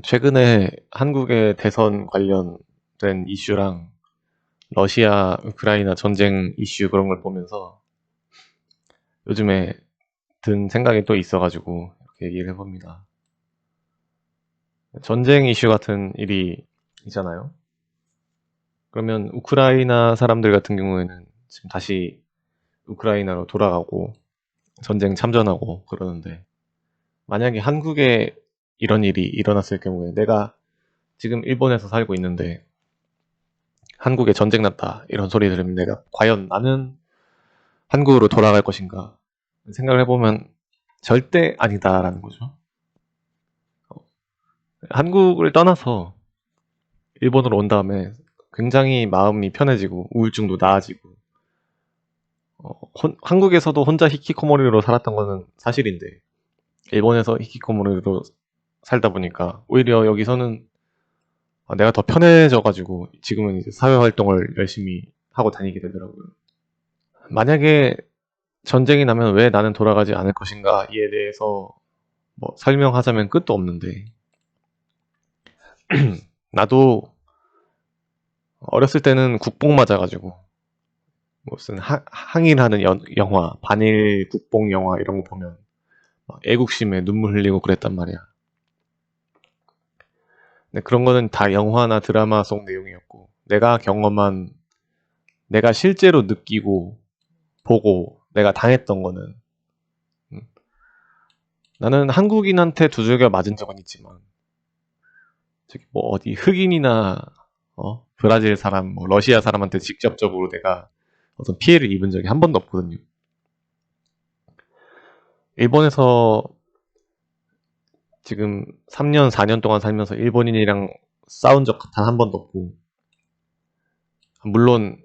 최근에 한국의 대선 관련된 이슈랑 러시아, 우크라이나 전쟁 이슈 그런 걸 보면서 요즘에 든 생각이 또 있어가지고 이렇게 얘기를 해봅니다. 전쟁 이슈 같은 일이 있잖아요. 그러면 우크라이나 사람들 같은 경우에는 지금 다시 우크라이나로 돌아가고 전쟁 참전하고 그러는데 만약에 한국에 이런 일이 일어났을 경우에 내가 지금 일본에서 살고 있는데 한국에 전쟁 났다 이런 소리 들으면 내가 과연 나는 한국으로 돌아갈 것인가 생각을 해보면 절대 아니다라는 거죠. 한국을 떠나서 일본으로 온 다음에 굉장히 마음이 편해지고 우울증도 나아지고 한국에서도 혼자 히키코모리로 살았던 거는 사실인데 일본에서 히키코모리로 살다 보니까 오히려 여기서는 내가 더 편해져가지고 지금은 이제 사회활동을 열심히 하고 다니게 되더라고요. 만약에 전쟁이 나면 왜 나는 돌아가지 않을 것인가 이에 대해서 뭐 설명하자면 끝도 없는데 나도 어렸을 때는 국뽕 맞아가지고 무슨 항일하는 영화, 반일 국뽕 영화 이런 거 보면 막 애국심에 눈물 흘리고 그랬단 말이야. 근데 그런 거는 다 영화나 드라마 속 내용이었고 내가 경험한 내가 실제로 느끼고 보고 내가 당했던 거는 음, 나는 한국인한테 두들겨 맞은 적은 있지만 저기 뭐 어디 흑인이나 브라질 사람, 뭐 러시아 사람한테 직접적으로 내가 어떤 피해를 입은 적이 한 번도 없거든요. 일본에서 지금 3년, 4년 동안 살면서 일본인이랑 싸운 적 단 한 번도 없고, 물론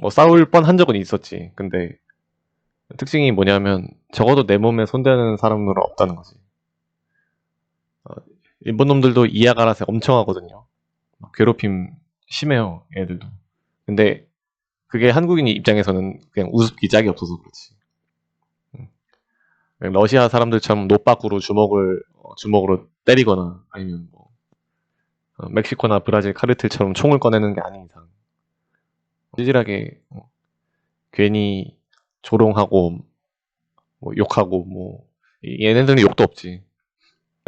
뭐 싸울 뻔한 적은 있었지. 근데 특징이 뭐냐면 적어도 내 몸에 손대는 사람은 없다는 거지. 어, 일본 놈들도 이야가라세 엄청 하거든요. 괴롭힘 심해요, 애들도. 근데 그게 한국인 입장에서는 그냥 우습기 짝이 없어서 그렇지. 러시아 사람들처럼 노빠꾸로 주먹으로 때리거나 아니면 뭐 멕시코나 브라질 카르텔처럼 총을 꺼내는 게 아닌 이상 찌질하게 괜히 조롱하고 뭐 욕하고 뭐 얘네들은 욕도 없지.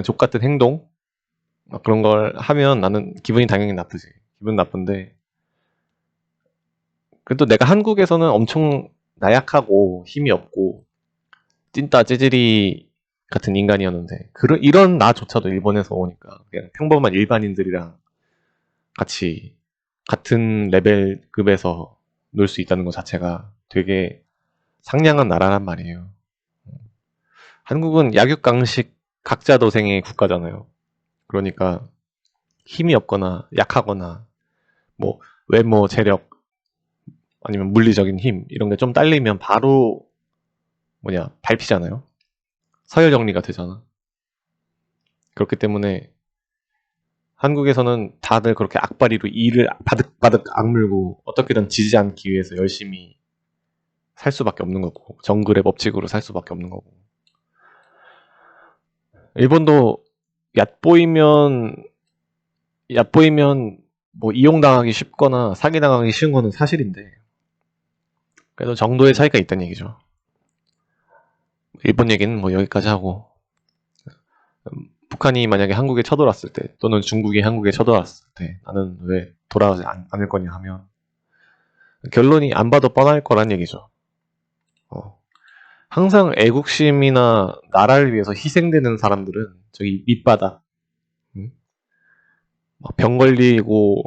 족 같은 행동 그런 걸 하면 나는 기분이 당연히 나쁘지. 기분 나쁜데 그래도 내가 한국에서는 엄청 나약하고 힘이 없고 찐따 찌질이 같은 인간이었는데 이런 나조차도 일본에서 오니까 그냥 평범한 일반인들이랑 같이 같은 레벨급에서 놀 수 있다는 것 자체가 되게 상냥한 나라란 말이에요. 한국은 약육강식 각자 도생의 국가잖아요. 그러니까 힘이 없거나 약하거나 뭐 외모, 재력 아니면 물리적인 힘 이런 게 좀 딸리면 바로 밟히잖아요. 서열 정리가 되잖아. 그렇기 때문에 한국에서는 다들 그렇게 악바리로 이를 바득바득 악물고 어떻게든 지지 않기 위해서 열심히 살 수밖에 없는 거고 정글의 법칙으로 살 수밖에 없는 거고 일본도 얕보이면 얕보이면 뭐 이용당하기 쉽거나 사기당하기 쉬운 거는 사실인데 그래도 정도의 차이가 있다는 얘기죠. 일본 얘기는 뭐 여기까지 하고 북한이 만약에 한국에 쳐들어왔을 때 또는 중국이 한국에 쳐들어왔을 때 나는 왜 돌아가지 않을 거냐 하면 결론이 안 봐도 뻔할 거란 얘기죠. 어. 항상 애국심이나 나라를 위해서 희생되는 사람들은 저기 밑바닥 병 걸리고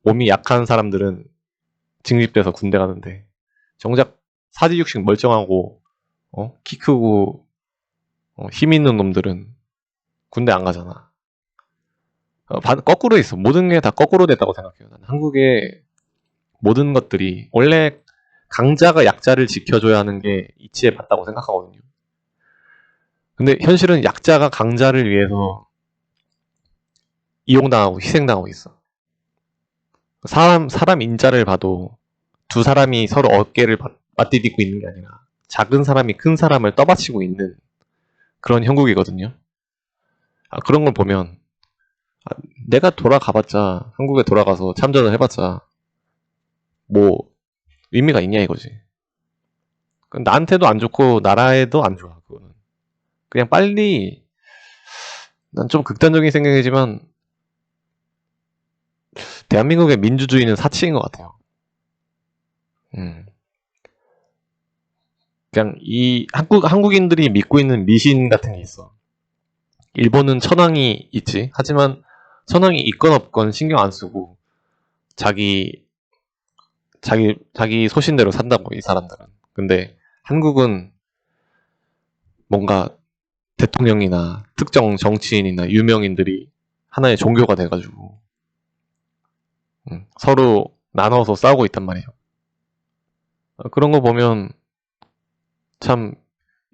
몸이 약한 사람들은 징집돼서 군대 가는데 정작 사지육식 멀쩡하고 키 크고 힘 있는 놈들은 군대 안 가잖아. 거꾸로 있어. 모든 게 다 거꾸로 됐다고 생각해요. 난 한국의 모든 것들이 원래 강자가 약자를 지켜줘야 하는 게 이치에 맞다고 생각하거든요. 근데 현실은 약자가 강자를 위해서 이용당하고 희생당하고 있어. 사람 인자를 봐도 두 사람이 서로 어깨를 맞디딛고 있는 게 아니라 작은 사람이 큰 사람을 떠받치고 있는 그런 형국이거든요. 그런 걸 보면 내가 돌아가봤자, 한국에 돌아가서 참전을 해봤자, 뭐, 의미가 있냐 이거지. 나한테도 안 좋고, 나라에도 안 좋아, 그거는. 그냥 빨리, 난 좀 극단적인 생각이지만, 대한민국의 민주주의는 사치인 것 같아요. 그냥 한국인들이 믿고 있는 미신 같은 게 있어. 일본은 천황이 있지. 하지만 천황이 있건 없건 신경 안 쓰고 자기 소신대로 산다고 이 사람들은. 근데 한국은 뭔가 대통령이나 특정 정치인이나 유명인들이 하나의 종교가 돼가지고 서로 나눠서 싸우고 있단 말이에요. 그런 거 보면 참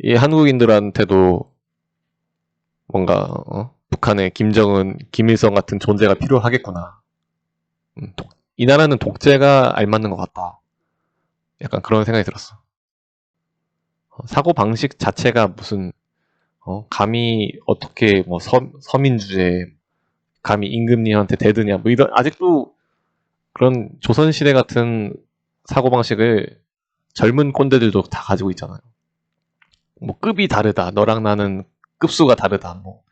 이 한국인들한테도 뭔가 북한의 김정은, 김일성 같은 존재가 필요하겠구나. 이 나라는 독재가 알맞는 것 같다. 약간 그런 생각이 들었어. 사고 방식 자체가 무슨 감히 어떻게 뭐 서민 주제, 감히 임금님한테 대드냐, 뭐 이런 아직도 그런 조선시대 같은 사고 방식을 젊은 꼰대들도 다 가지고 있잖아요. 뭐 급이 다르다, 너랑 나는 급수가 다르다, 뭐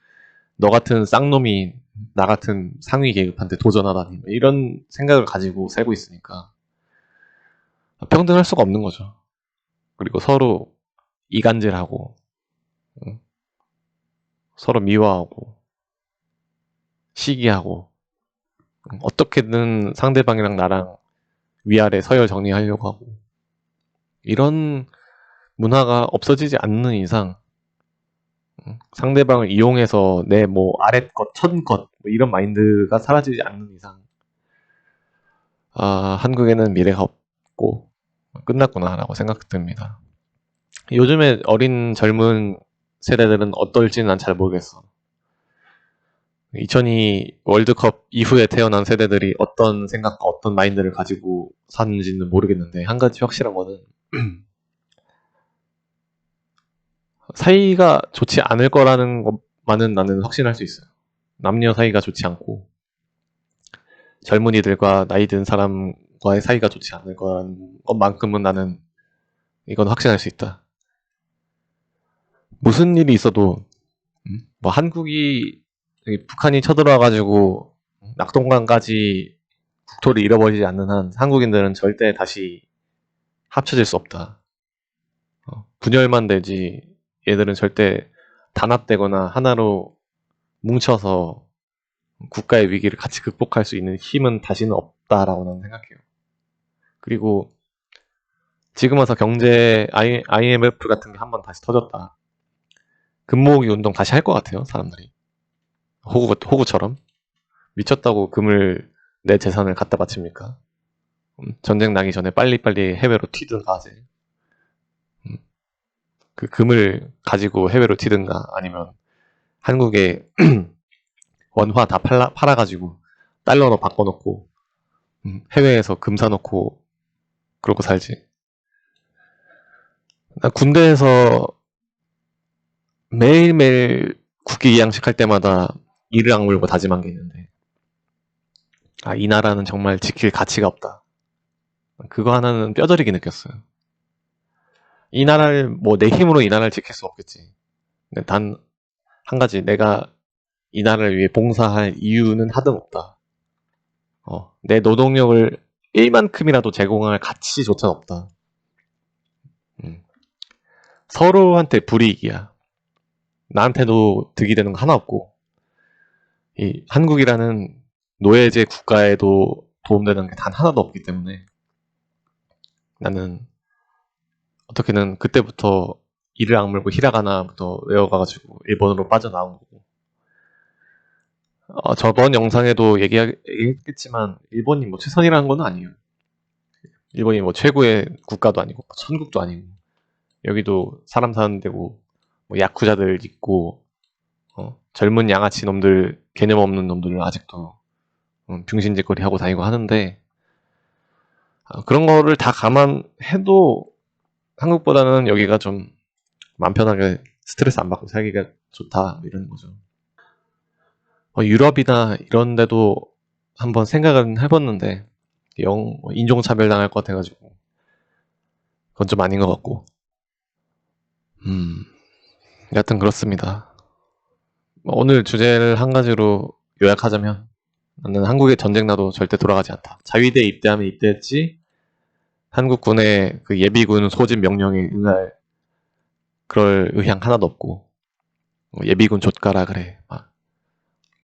너 같은 쌍놈이 나 같은 상위 계급한테 도전하다니, 뭐 이런 생각을 가지고 살고 있으니까 평등할 수가 없는 거죠. 그리고 서로 이간질하고 서로 미워하고 시기하고 어떻게든 상대방이랑 나랑 위아래 서열 정리하려고 하고 이런 문화가 없어지지 않는 이상 상대방을 이용해서 내 뭐 아랫 것, 천 것, 뭐 이런 마인드가 사라지지 않는 이상 한국에는 미래가 없고 끝났구나라고 생각됩니다. 요즘에 어린 젊은 세대들은 어떨지는 난 잘 모르겠어. 2002 월드컵 이후에 태어난 세대들이 어떤 생각과 어떤 마인드를 가지고 사는지는 모르겠는데 한 가지 확실한 거는 사이가 좋지 않을 거라는 것만은 나는 확신할 수 있어요. 남녀 사이가 좋지 않고 젊은이들과 나이 든 사람과의 사이가 좋지 않을 거라는 것만큼은 나는 이건 확신할 수 있다. 무슨 일이 있어도 뭐 한국이 북한이 쳐들어와가지고 낙동강까지 국토를 잃어버리지 않는 한 한국인들은 절대 다시 합쳐질 수 없다. 분열만 되지 얘들은 절대 단합되거나 하나로 뭉쳐서 국가의 위기를 같이 극복할 수 있는 힘은 다시는 없다라고 나는 생각해요. 그리고 지금 와서 경제 IMF 같은 게 한번 다시 터졌다. 금모으기 운동 다시 할 것 같아요, 사람들이. 호구처럼. 미쳤다고 금을 내 재산을 갖다 바칩니까? 전쟁 나기 전에 빨리빨리 해외로 튀든가 하지. 그 금을 가지고 해외로 튀든가 아니면 한국에 원화 다 팔아가지고 달러로 바꿔놓고 해외에서 금 사놓고 그러고 살지. 나 군대에서 매일매일 국기 기양식 할 때마다 이를 악물고 다짐한 게 있는데 이 나라는 정말 지킬 가치가 없다. 그거 하나는 뼈저리게 느꼈어요. 이 나라를 뭐 내 힘으로 이 나라를 지킬 수 없겠지. 근데 단 한 가지 내가 이 나라를 위해 봉사할 이유는 하등없다. 내 노동력을 1만큼이라도 제공할 가치조차 없다. 서로한테 불이익이야. 나한테도 득이 되는 거 하나 없고 이 한국이라는 노예제 국가에도 도움되는 게 단 하나도 없기 때문에 나는 어떻게든 그때부터 이를 악물고 히라가나부터 외워가지고 일본으로 빠져나온 거고 저번 영상에도 얘기했겠지만 일본이 뭐 최선이라는 건 아니에요. 일본이 뭐 최고의 국가도 아니고 천국도 아니고 여기도 사람 사는 데고 뭐 야쿠자들 있고 젊은 양아치 놈들 개념 없는 놈들 아직도 병신짓거리 하고 다니고 하는데 그런 거를 다 감안해도 한국보다는 여기가 좀 마음 편하게 스트레스 안 받고 살기가 좋다 이런 거죠. 유럽이나 이런 데도 한번 생각은 해봤는데, 인종차별 당할 것 같아가지고, 그건 좀 아닌 것 같고. 음, 여하튼 그렇습니다. 오늘 주제를 한 가지로 요약하자면, 나는 한국에 전쟁 나도 절대 돌아가지 않다. 자위대 입대하면 입대했지, 한국군의 그 예비군 소집 명령에 응할 그럴 의향 하나도 없고, 예비군 좆가라 그래. 막